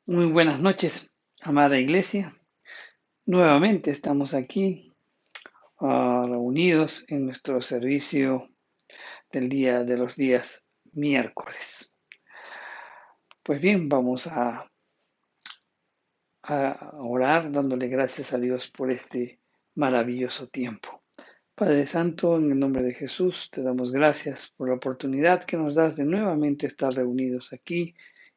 Muy buenas noches, amada iglesia. Nuevamente estamos aquí reunidos en nuestro servicio del día de los días miércoles. Pues bien, vamos a orar dándole gracias a Dios por este maravilloso tiempo. Padre Santo, en el nombre de Jesús, te damos gracias por la oportunidad que nos das de nuevamente estar reunidos aquí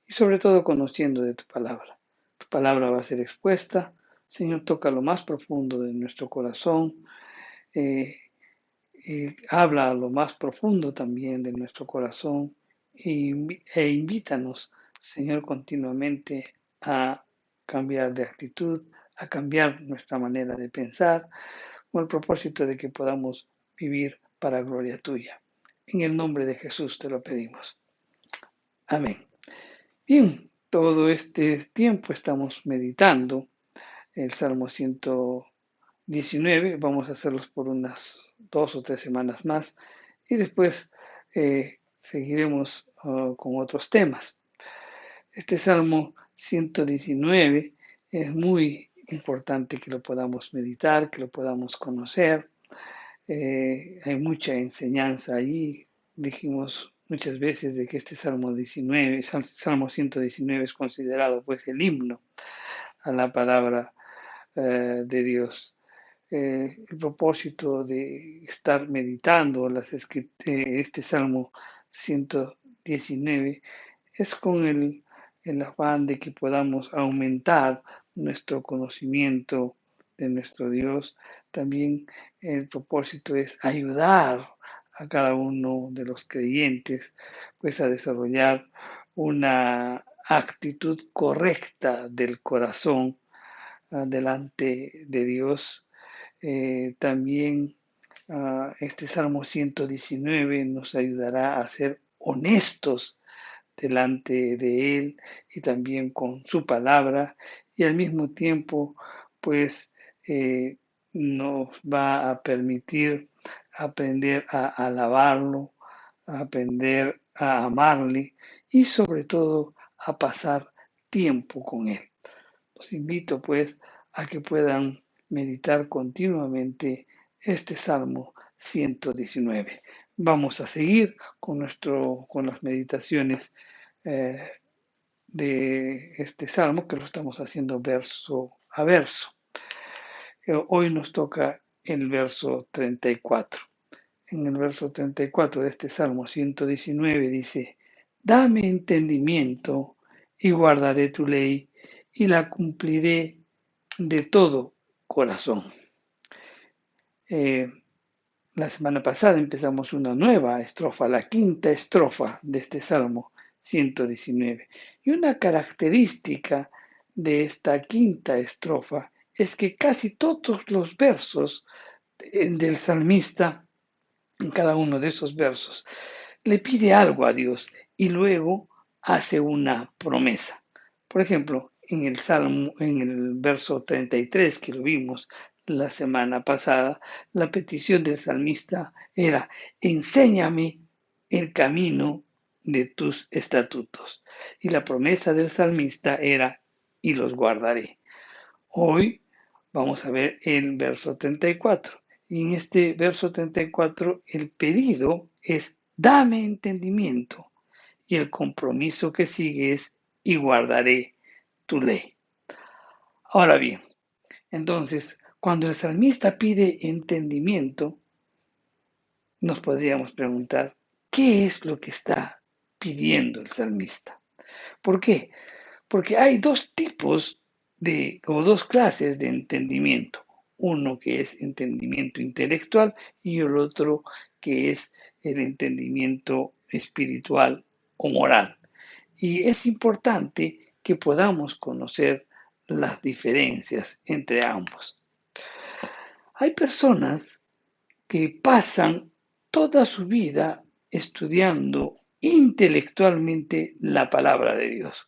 y sobre todo conociendo de tu palabra. Tu palabra va a ser expuesta. Señor, toca lo más profundo de nuestro corazón. eh, Habla a lo más profundo también de nuestro corazón e invítanos, Señor, continuamente a cambiar de actitud, a cambiar nuestra manera de pensar con el propósito de que podamos vivir para gloria tuya. En el nombre de Jesús te lo pedimos. Amén. Bien, todo este tiempo estamos meditando el Salmo 119. Vamos a hacerlos por unas 2 o 3 semanas más y después seguiremos con otros temas. Este Salmo 119 es muy importante que lo podamos meditar, que lo podamos conocer. Hay mucha enseñanza ahí. Dijimos muchas veces de que este Salmo 119 es considerado pues el himno a la palabra de Dios. El propósito de estar meditando este Salmo 119 es con el afán de que podamos aumentar nuestro conocimiento de nuestro Dios. También el propósito es ayudar a cada uno de los creyentes pues a desarrollar una actitud correcta del corazón delante de Dios. También este Salmo 119 nos ayudará a ser honestos delante de Él y también con su palabra, y al mismo tiempo pues nos va a permitir aprender a alabarlo, a aprender a amarle y sobre todo a pasar tiempo con Él. Los invito pues a que puedan meditar continuamente este Salmo 119. Vamos a seguir con las meditaciones eh, de este Salmo, que lo estamos haciendo verso a verso. Hoy nos toca el verso 34. En el verso 34 de este Salmo 119 dice: Dame entendimiento y guardaré tu ley y la cumpliré de todo corazón. Eh, la semana pasada empezamos una nueva estrofa, la quinta estrofa de este Salmo 119. Y una característica de esta quinta estrofa es que casi todos los versos del salmista, en cada uno de esos versos, le pide algo a Dios y luego hace una promesa. Por ejemplo, en el verso 33 que lo vimos la semana pasada, la petición del salmista era: enséñame el camino de tus estatutos. Y la promesa del salmista era: y los guardaré. Hoy vamos a ver el verso 34. Y en este verso 34 el pedido es: dame entendimiento. Y el compromiso que sigue es: y guardaré tu ley. Ahora bien, entonces, cuando el salmista pide entendimiento, nos podríamos preguntar, ¿qué es lo que está pidiendo el salmista? ¿Por qué? Porque hay dos tipos o dos clases de entendimiento. Uno que es entendimiento intelectual y el otro que es el entendimiento espiritual o moral. Y es importante que podamos conocer las diferencias entre ambos. Hay personas que pasan toda su vida estudiando intelectualmente la palabra de Dios.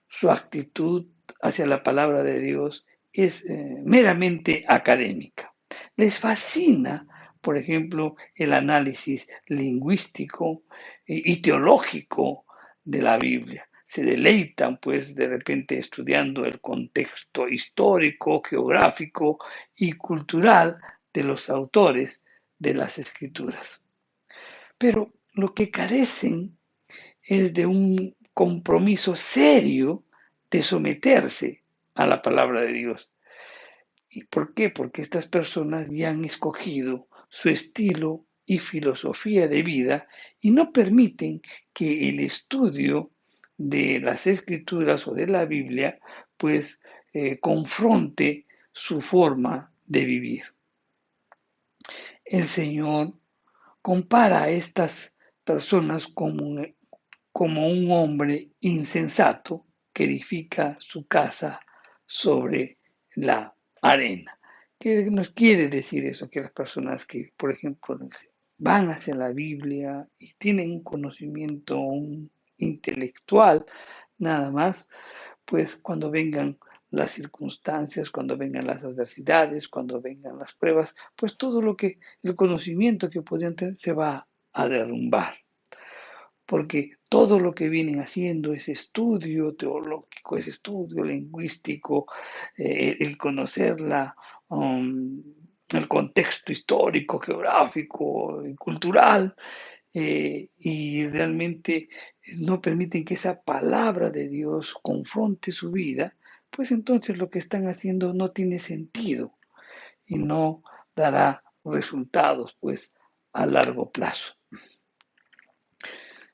Su actitud hacia la palabra de Dios es meramente académica. Les fascina, por ejemplo, el análisis lingüístico y teológico de la Biblia. se deleitan pues de repente estudiando el contexto histórico, geográfico y cultural de los autores de las escrituras. Pero lo que carecen es de un compromiso serio de someterse a la palabra de Dios. ¿Y por qué? Porque estas personas ya han escogido su estilo y filosofía de vida y no permiten que el estudio de las escrituras o de la Biblia pues confronte su forma de vivir. El Señor compara a estas personas como un hombre insensato que edifica su casa sobre la arena. ¿Qué nos quiere decir eso? Que las personas que, por ejemplo, van hacia la Biblia y tienen un conocimiento intelectual, nada más, pues cuando vengan las circunstancias, cuando vengan las adversidades, cuando vengan las pruebas, pues todo el conocimiento que podían tener se va a derrumbar, porque todo lo que vienen haciendo, ese estudio teológico, ese estudio lingüístico, el conocer el contexto histórico, geográfico y cultural, y realmente no permiten que esa palabra de Dios confronte su vida, pues entonces lo que están haciendo no tiene sentido y no dará resultados pues a largo plazo.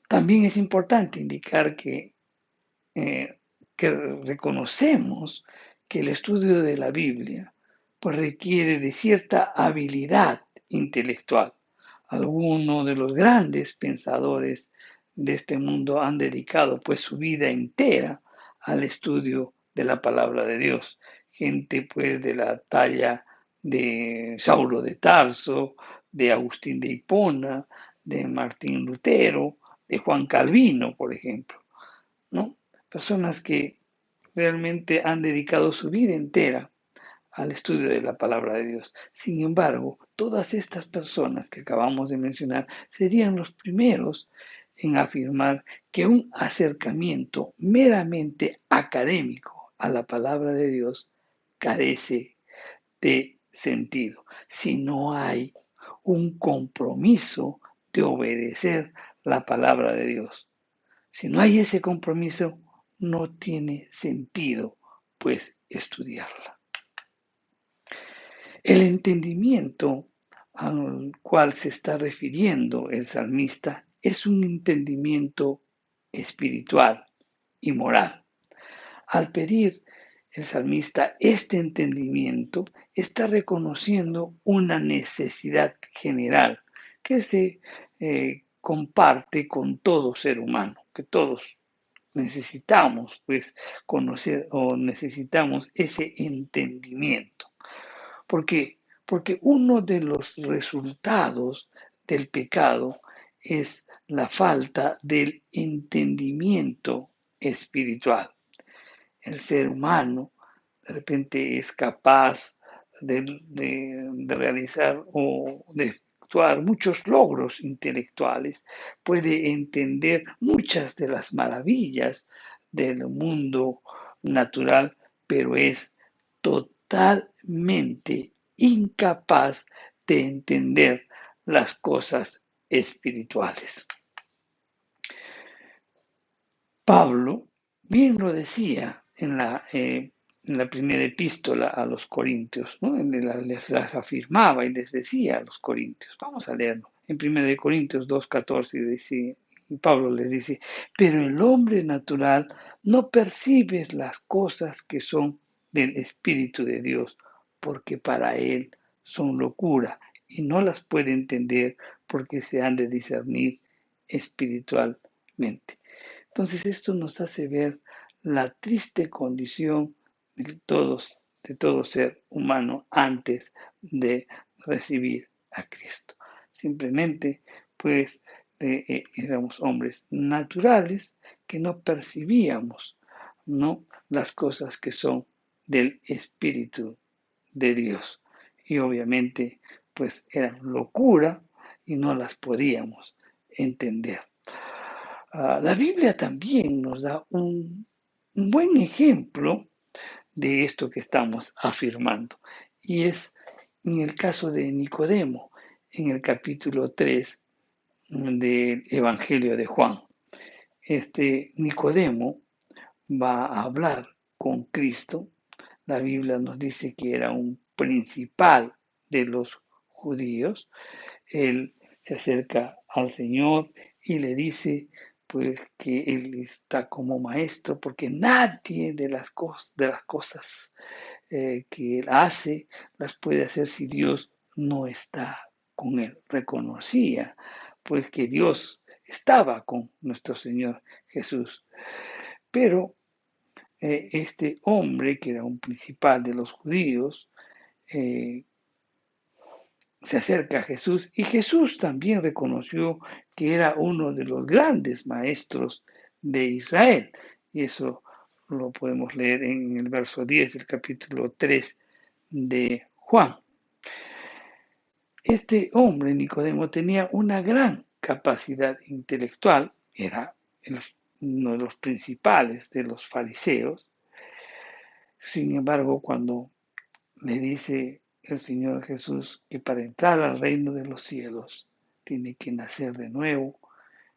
También es importante indicar que reconocemos que el estudio de la Biblia pues requiere de cierta habilidad intelectual. Algunos de los grandes pensadores de este mundo han dedicado pues su vida entera al estudio de la palabra de Dios. Gente pues de la talla de Saulo de Tarso, de Agustín de Hipona, de Martín Lutero, de Juan Calvino, por ejemplo, ¿no? Personas que realmente han dedicado su vida entera al estudio de la palabra de Dios. Sin embargo, todas estas personas que acabamos de mencionar serían los primeros en afirmar que un acercamiento meramente académico a la palabra de Dios carece de sentido si no hay un compromiso de obedecer la palabra de Dios. Si no hay ese compromiso, no tiene sentido, pues, estudiarla. El entendimiento al cual se está refiriendo el salmista es un entendimiento espiritual y moral. Al pedir el salmista este entendimiento, está reconociendo una necesidad general que se comparte con todo ser humano, que todos necesitamos pues conocer o necesitamos ese entendimiento. ¿Por qué? Porque uno de los resultados del pecado es la falta del entendimiento espiritual. El ser humano de repente es capaz de realizar o de actuar muchos logros intelectuales, puede entender muchas de las maravillas del mundo natural, pero es totalmente incapaz de entender las cosas espirituales. Pablo bien lo decía en la primera epístola a los Corintios, ¿no? Les afirmaba y les decía a los Corintios. Vamos a leerlo. En 1 Corintios 2:14 dice, y Pablo les dice, pero el hombre natural no percibe las cosas que son del Espíritu de Dios, porque para él son locura y no las puede entender porque se han de discernir espiritualmente. Entonces esto nos hace ver la triste condición de todo ser humano antes de recibir a Cristo. Simplemente, pues, éramos hombres naturales que no percibíamos, ¿no?, las cosas que son del Espíritu de Dios. Y obviamente, pues, eran locura y no las podíamos entender. La Biblia también nos da un buen ejemplo de esto que estamos afirmando. Y es en el caso de Nicodemo, en el capítulo 3 del Evangelio de Juan. Este Nicodemo va a hablar con Cristo. La Biblia nos dice que era un principal de los judíos. Él se acerca al Señor y le dice pues que él está como maestro porque nadie de las cosas que él hace las puede hacer si Dios no está con él. Reconocía pues que Dios estaba con nuestro Señor Jesús. Pero este hombre, que era un principal de los judíos, eh, se acerca a Jesús y Jesús también reconoció que era uno de los grandes maestros de Israel. Y eso lo podemos leer en el verso 10 del capítulo 3 de Juan. Este hombre, Nicodemo, tenía una gran capacidad intelectual, era uno de los principales de los fariseos. Sin embargo, cuando le dice el Señor Jesús que para entrar al reino de los cielos tiene que nacer de nuevo,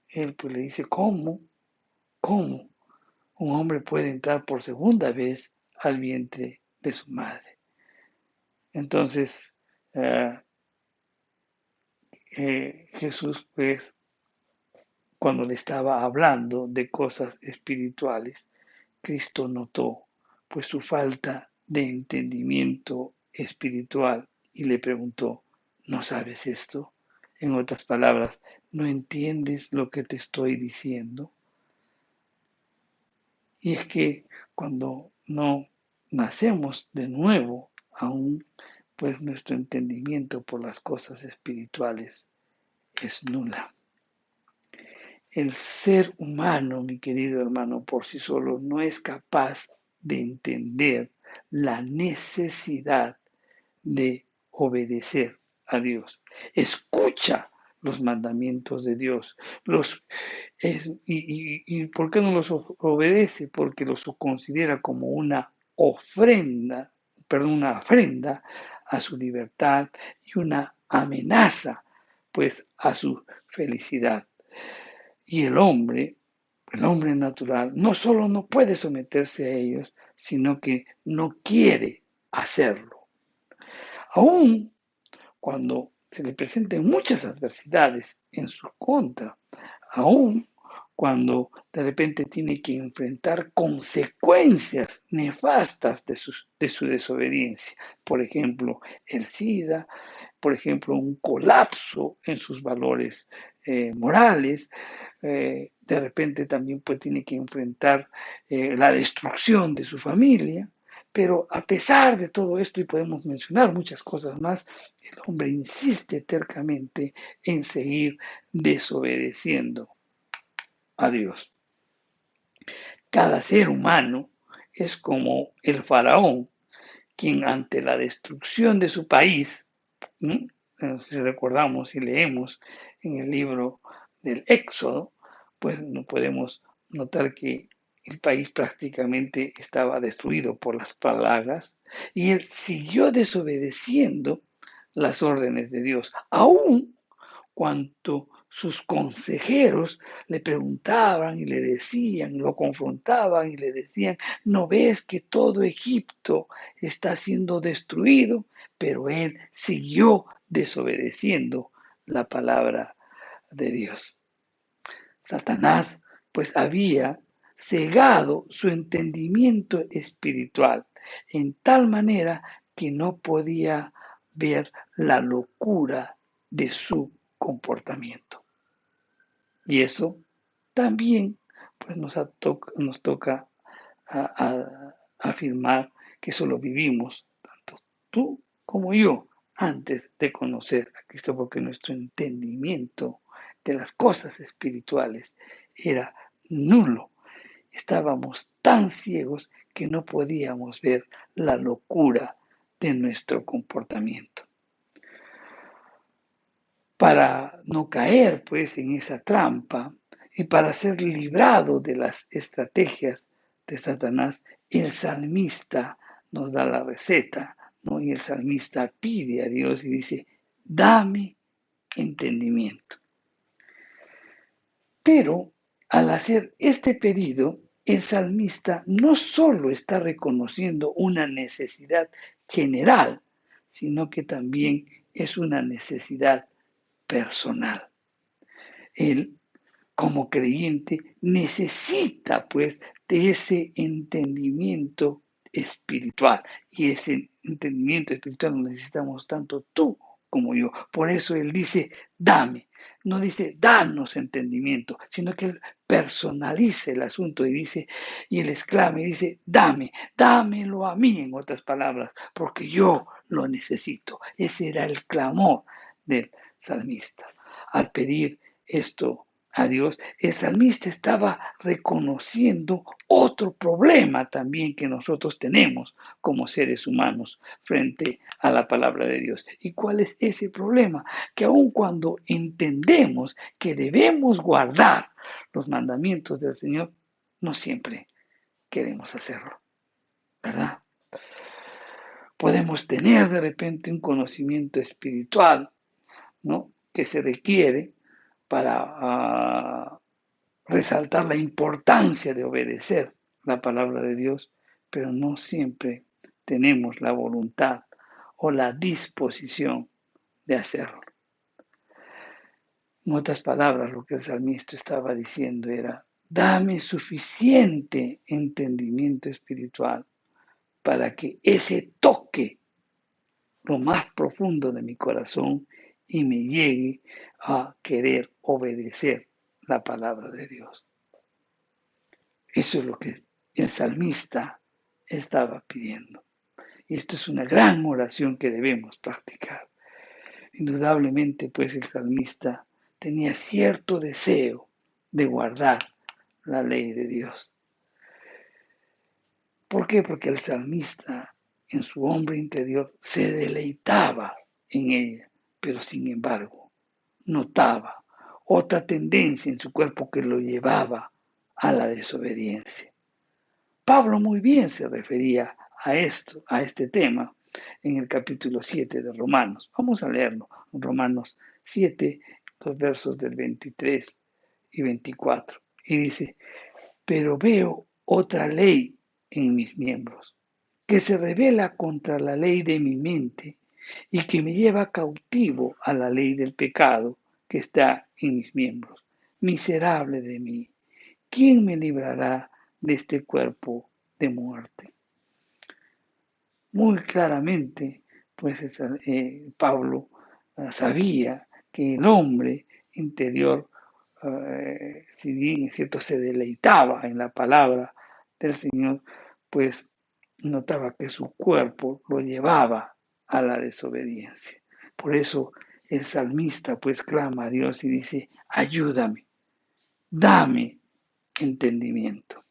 él pues le dice, ¿cómo? ¿Cómo un hombre puede entrar por segunda vez al vientre de su madre? Entonces, eh, Jesús pues cuando le estaba hablando de cosas espirituales, Cristo notó pues su falta de entendimiento espiritual y le preguntó, ¿no sabes esto? En otras palabras, ¿no entiendes lo que te estoy diciendo? Y es que cuando no nacemos de nuevo, aún pues nuestro entendimiento por las cosas espirituales es nula. El ser humano, mi querido hermano, por sí solo no es capaz de entender la necesidad de obedecer a Dios. Escucha los mandamientos de Dios. ¿Y por qué no los obedece? Porque los considera como una ofrenda, perdón, una ofrenda a su libertad y una amenaza, pues, a su felicidad. Y el hombre natural, no solo no puede someterse a ellos, sino que no quiere hacerlo. Aún cuando se le presenten muchas adversidades en su contra, aún cuando de repente tiene que enfrentar consecuencias nefastas de su desobediencia, por ejemplo, el SIDA, por ejemplo, un colapso en sus valores morales, de repente también pues tiene que enfrentar la destrucción de su familia, pero a pesar de todo esto, y podemos mencionar muchas cosas más, el hombre insiste tercamente en seguir desobedeciendo a Dios. Cada ser humano es como el faraón, quien ante la destrucción de su país, ¿m? Si recordamos y leemos en el libro del Éxodo, pues no podemos notar que el país prácticamente estaba destruido por las plagas y él siguió desobedeciendo las órdenes de Dios, aún cuando sus consejeros le preguntaban y le decían, lo confrontaban y le decían, ¿no ves que todo Egipto está siendo destruido? Pero él siguió desobedeciendo la palabra de Dios. Satanás pues había cegado su entendimiento espiritual en tal manera que no podía ver la locura de su comportamiento. Y eso también pues nos toca afirmar que eso lo vivimos, tanto tú como yo, antes de conocer a Cristo, porque nuestro entendimiento de las cosas espirituales era nulo. Estábamos tan ciegos que no podíamos ver la locura de nuestro comportamiento. Para no caer pues en esa trampa, Y para ser librado de las estrategias de Satanás, el salmista nos da la receta, ¿no? Y el salmista pide a Dios y dice, dame entendimiento. Pero al hacer este pedido, el salmista no solo está reconociendo una necesidad general, sino que también es una necesidad personal. Él, como creyente, necesita pues de ese entendimiento espiritual. Y ese entendimiento espiritual lo necesitamos tanto tú como yo. Por eso él dice, dame. No dice, danos entendimiento, sino que él personaliza el asunto y dice, y él exclama y dice, dame, dámelo a mí, en otras palabras, porque yo lo necesito. Ese era el clamor del salmista. Al pedir esto a Dios, el salmista estaba reconociendo otro problema también que nosotros tenemos como seres humanos frente a la palabra de Dios. ¿Y cuál es ese problema? Que aun cuando entendemos que debemos guardar los mandamientos del Señor, no siempre queremos hacerlo, ¿verdad? Podemos tener de repente un conocimiento espiritual, ¿no? Que se requiere para resaltar la importancia de obedecer la palabra de Dios, pero no siempre tenemos la voluntad o la disposición de hacerlo. En otras palabras, lo que el salmista estaba diciendo era, dame suficiente entendimiento espiritual para que ese toque lo más profundo de mi corazón y me llegue a querer obedecer la palabra de Dios. Eso es lo que el salmista estaba pidiendo. Y esto es una gran oración que debemos practicar. Indudablemente, pues el salmista tenía cierto deseo de guardar la ley de Dios. ¿Por qué? Porque el salmista en su hombre interior se deleitaba en ella, pero sin embargo notaba otra tendencia en su cuerpo que lo llevaba a la desobediencia. Pablo muy bien se refería a este tema, en el capítulo 7 de Romanos. Vamos a leerlo, Romanos 7, los versos del 23 y 24. Y dice, pero veo otra ley en mis miembros, que se revela contra la ley de mi mente y que me lleva cautivo a la ley del pecado que está en mis miembros. Miserable de mí, ¿quién me librará de este cuerpo de muerte? Muy claramente, pues Pablo sabía que el hombre interior, si bien es cierto, se deleitaba en la palabra del Señor, pues notaba que su cuerpo lo llevaba a la desobediencia. Por eso el salmista pues clama a Dios y dice, ayúdame, dame entendimiento.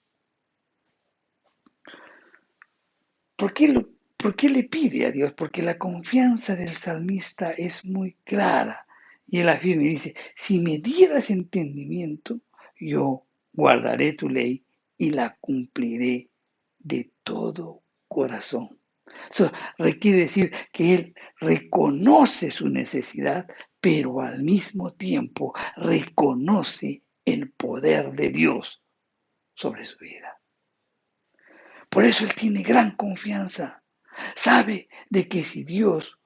¿Por qué, ¿Por qué le pide a Dios? Porque la confianza del salmista es muy clara. Y él afirma y dice, si me dieras entendimiento, yo guardaré tu ley y la cumpliré de todo corazón. Eso requiere decir que él reconoce su necesidad, pero al mismo tiempo reconoce el poder de Dios sobre su vida. Por eso él tiene gran confianza. Sabe de que si Dios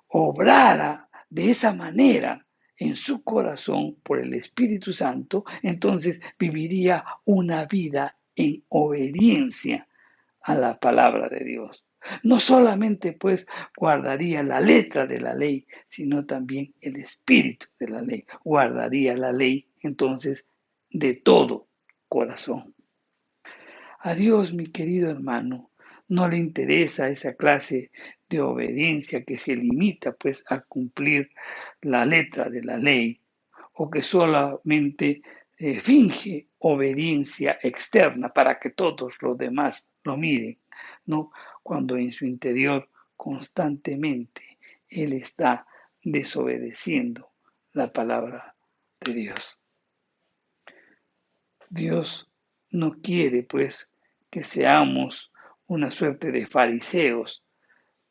obrara de esa manera en su corazón por el Espíritu Santo, entonces viviría una vida en obediencia a la palabra de Dios. No solamente pues guardaría la letra de la ley, sino también el espíritu de la ley. Guardaría la ley entonces de todo corazón. A Dios, mi querido hermano, no le interesa esa clase de obediencia que se limita pues a cumplir la letra de la ley o que solamente finge obediencia externa para que todos los demás lo miren, ¿no? Cuando en su interior constantemente él está desobedeciendo la palabra de Dios. Dios no quiere, pues, que seamos una suerte de fariseos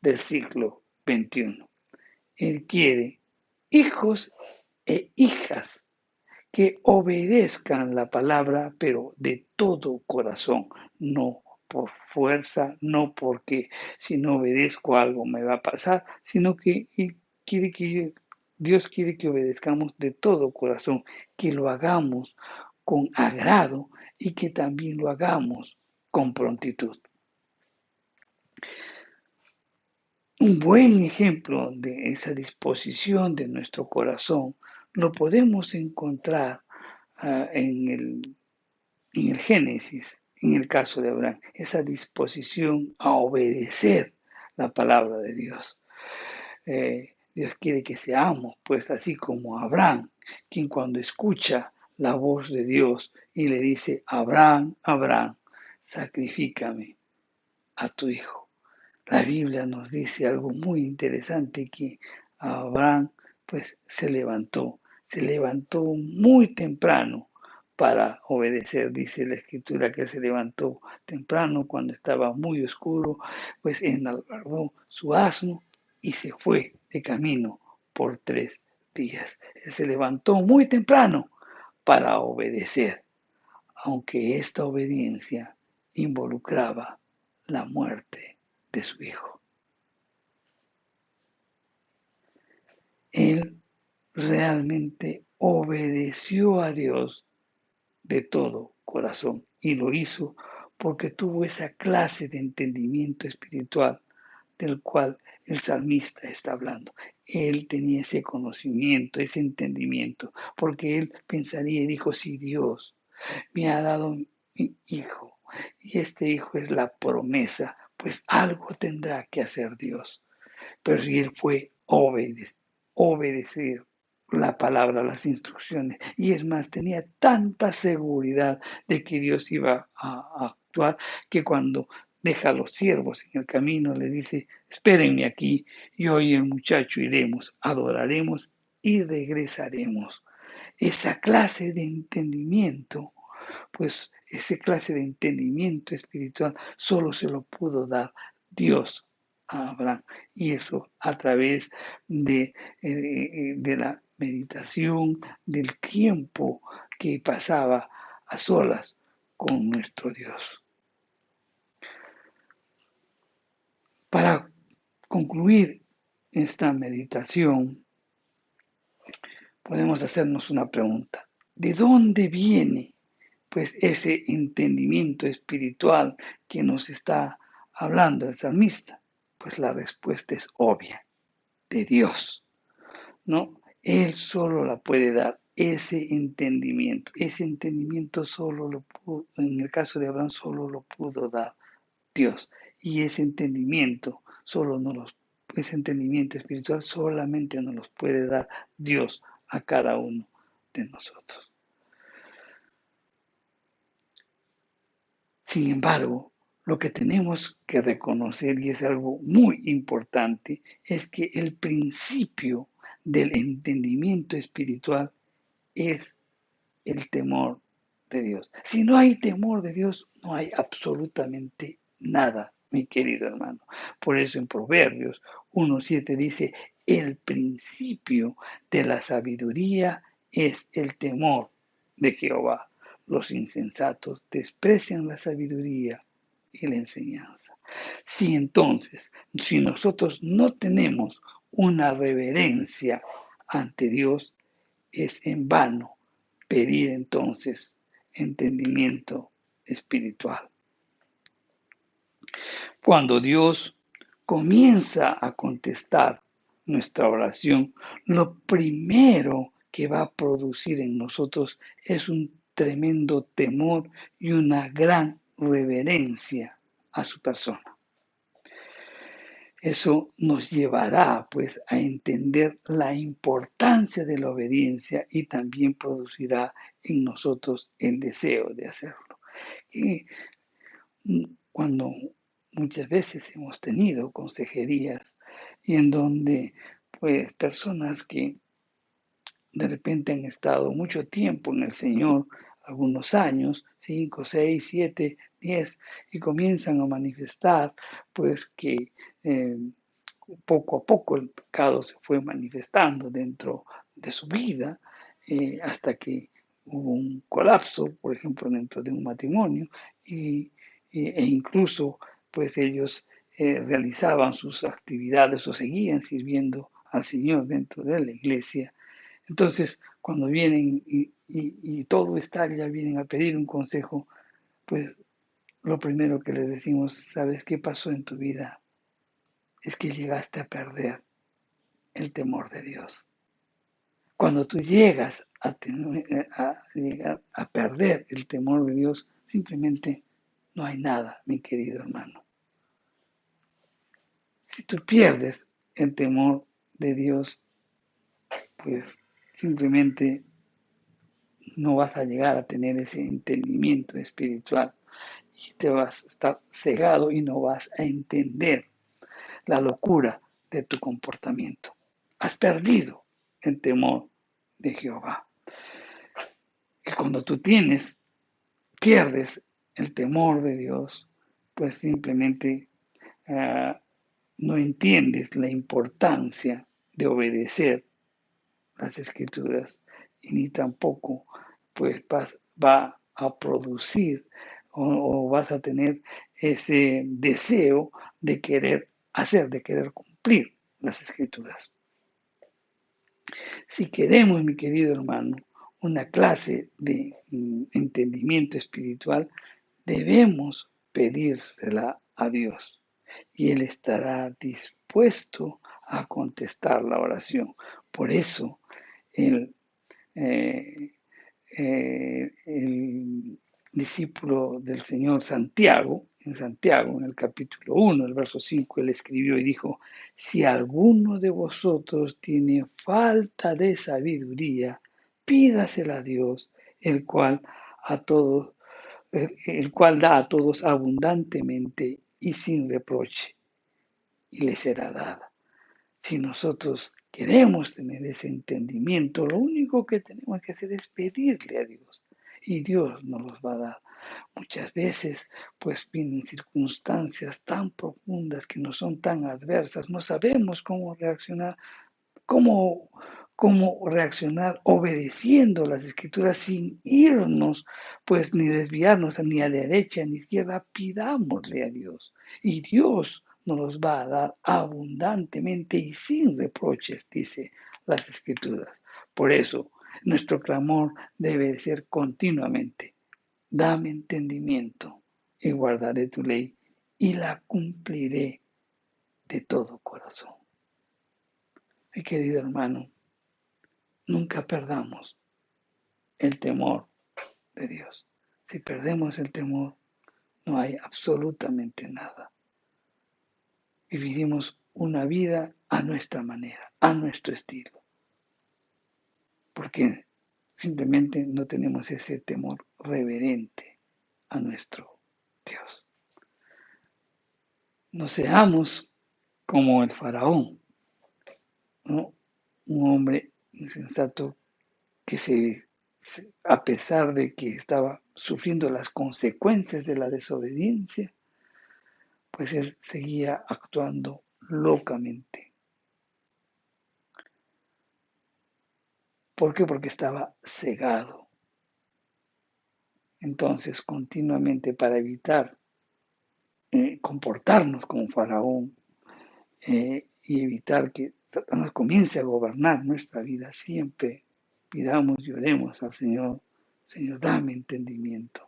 del siglo XXI. Él quiere hijos e hijas que obedezcan la palabra, pero de todo corazón, no por fuerza, no porque si no obedezco algo me va a pasar, sino que quiere que Dios quiere que obedezcamos de todo corazón, que lo hagamos con agrado y que también lo hagamos con prontitud. Un buen ejemplo de esa disposición de nuestro corazón lo podemos encontrar en el Génesis, en el caso de Abraham, esa disposición a obedecer la palabra de Dios. Dios quiere que seamos, pues, así como Abraham, quien cuando escucha la voz de Dios y le dice, Abraham, Abraham, sacrifícame a tu hijo. La Biblia nos dice algo muy interesante, que Abraham, pues, se levantó muy temprano para obedecer. Dice la escritura que se levantó temprano cuando estaba muy oscuro, pues enalbardó su asno y se fue de camino por 3 días. Él se levantó muy temprano para obedecer, aunque esta obediencia involucraba la muerte de su hijo. Él realmente obedeció a Dios de todo corazón y lo hizo porque tuvo esa clase de entendimiento espiritual del cual el salmista está hablando. Él tenía ese conocimiento, ese entendimiento, porque él pensaría y dijo, si Dios me ha dado un hijo y este hijo es la promesa, pues algo tendrá que hacer Dios. Pero si él fue obedecer la palabra, las instrucciones, y es más, tenía tanta seguridad de que Dios iba a actuar, que cuando deja a los siervos en el camino le dice, espérenme aquí, yo y el muchacho iremos, adoraremos y regresaremos. Esa clase de entendimiento, pues esa clase de entendimiento espiritual solo se lo pudo dar Dios a Abraham, y eso a través de la meditación, del tiempo que pasaba a solas con nuestro Dios. Para concluir esta meditación, podemos hacernos una pregunta. ¿De dónde viene, pues, ese entendimiento espiritual que nos está hablando el salmista? Pues la respuesta es obvia, de Dios, ¿no? Él solo la puede dar, ese entendimiento. Ese entendimiento solo lo pudo, en el caso de Abraham, solo lo pudo dar Dios. Y ese entendimiento espiritual solamente nos los puede dar Dios a cada uno de nosotros. Sin embargo, lo que tenemos que reconocer, y es algo muy importante, es que el principio del entendimiento espiritual es el temor de Dios. Si no hay temor de Dios, no hay absolutamente nada, mi querido hermano. Por eso en Proverbios 1:7 dice, el principio de la sabiduría es el temor de Jehová. Los insensatos desprecian la sabiduría y la enseñanza. Si nosotros no tenemos una reverencia ante Dios, es en vano pedir entonces entendimiento espiritual. Cuando Dios comienza a contestar nuestra oración, lo primero que va a producir en nosotros es un tremendo temor y una gran reverencia a su persona. Eso nos llevará, pues, a entender la importancia de la obediencia y también producirá en nosotros el deseo de hacerlo. Y cuando muchas veces hemos tenido consejerías y en donde, pues, personas que de repente han estado mucho tiempo en el Señor, algunos años, 5, 6, 7, 10, y comienzan a manifestar pues que eh, poco a poco el pecado se fue manifestando dentro de su vida hasta que hubo un colapso, por ejemplo, dentro de un matrimonio e incluso pues ellos realizaban sus actividades o seguían sirviendo al Señor dentro de la iglesia. Entonces, cuando vienen y todo está, ya vienen a pedir un consejo, pues lo primero que les decimos, ¿sabes qué pasó en tu vida? Es que llegaste a perder el temor de Dios. Cuando tú llegas llegar a perder el temor de Dios, simplemente no hay nada, mi querido hermano. Si tú pierdes el temor de Dios, pues simplemente no vas a llegar a tener ese entendimiento espiritual y te vas a estar cegado y no vas a entender la locura de tu comportamiento. Has perdido el temor de Jehová. Que cuando tú pierdes el temor de Dios, pues simplemente uh, no entiendes la importancia de obedecer las escrituras y ni tampoco pues va a producir o vas a tener ese deseo de querer hacer, de querer cumplir las escrituras. Si queremos, mi querido hermano, una clase de entendimiento espiritual, debemos pedírsela a Dios y Él estará dispuesto a contestar la oración. Por eso, el, eh, el discípulo del Señor Santiago, en el capítulo 1, el verso 5, él escribió y dijo, si alguno de vosotros tiene falta de sabiduría, pídasela a Dios, el cual da a todos abundantemente y sin reproche, y le será dada. Si nosotros queremos tener ese entendimiento, lo único que tenemos que hacer es pedirle a Dios y Dios nos los va a dar. Muchas veces pues vienen circunstancias tan profundas que no son tan adversas, no sabemos cómo reaccionar, cómo, cómo reaccionar obedeciendo las escrituras sin irnos, pues ni desviarnos ni a derecha ni a izquierda, pidámosle a Dios. Y Dios nos los va a dar abundantemente y sin reproches, dice las escrituras. Por eso, nuestro clamor debe ser continuamente, dame entendimiento y guardaré tu ley y la cumpliré de todo corazón. Mi querido hermano, nunca perdamos el temor de Dios. Si perdemos el temor, no hay absolutamente nada. Viviremos una vida a nuestra manera, a nuestro estilo, porque simplemente no tenemos ese temor reverente a nuestro Dios. No seamos como el faraón, ¿no? Un hombre insensato que a pesar de que estaba sufriendo las consecuencias de la desobediencia, pues él seguía actuando locamente. ¿Por qué? Porque estaba cegado. Entonces, continuamente para evitar comportarnos como faraón y evitar que Satanás comience a gobernar nuestra vida, siempre pidamos y oremos al Señor, Señor, dame entendimiento,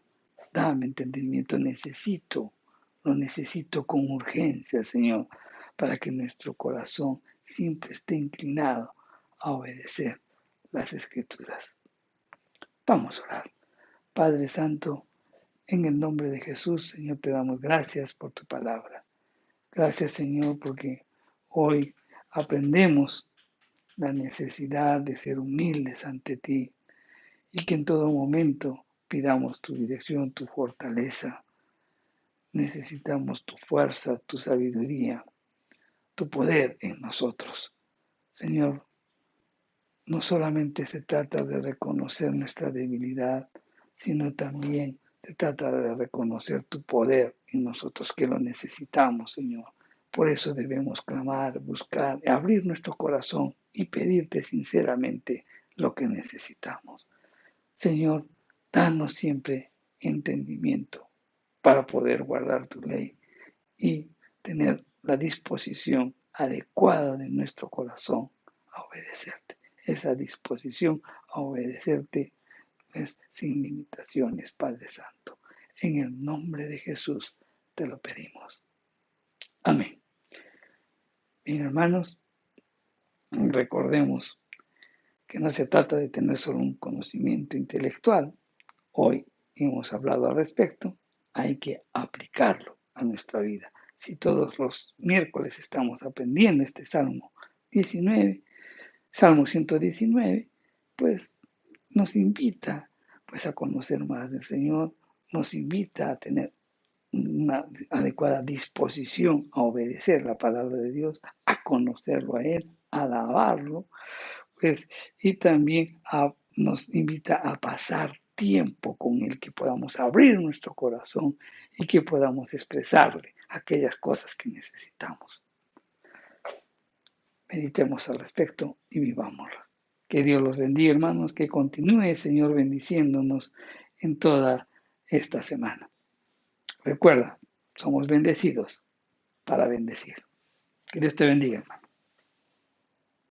lo necesito con urgencia, Señor, para que nuestro corazón siempre esté inclinado a obedecer las Escrituras. Vamos a orar. Padre Santo, en el nombre de Jesús, Señor, te damos gracias por tu palabra. Gracias, Señor, porque hoy aprendemos la necesidad de ser humildes ante ti y que en todo momento pidamos tu dirección, tu fortaleza. Necesitamos tu fuerza, tu sabiduría, tu poder en nosotros. Señor, no solamente se trata de reconocer nuestra debilidad, sino también se trata de reconocer tu poder en nosotros que lo necesitamos, Señor. Por eso debemos clamar, buscar, abrir nuestro corazón y pedirte sinceramente lo que necesitamos. Señor, danos siempre entendimiento para poder guardar tu ley y tener la disposición adecuada de nuestro corazón a obedecerte. Esa disposición a obedecerte es sin limitaciones, Padre Santo. En el nombre de Jesús te lo pedimos. Amén. Bien, hermanos, recordemos que no se trata de tener solo un conocimiento intelectual. Hoy hemos hablado al respecto. Hay que aplicarlo a nuestra vida. Si todos los miércoles estamos aprendiendo este Salmo 19, Salmo 119, pues nos invita pues a conocer más del Señor, nos invita a tener una adecuada disposición a obedecer la palabra de Dios, a conocerlo a Él, a alabarlo, pues, y también nos invita a pasar tiempo con Él, que podamos abrir nuestro corazón y que podamos expresarle aquellas cosas que necesitamos. Meditemos al respecto y vivámoslo. Que Dios los bendiga, hermanos, que continúe el Señor bendiciéndonos en toda esta semana. Recuerda, somos bendecidos para bendecir. Que Dios te bendiga, hermano.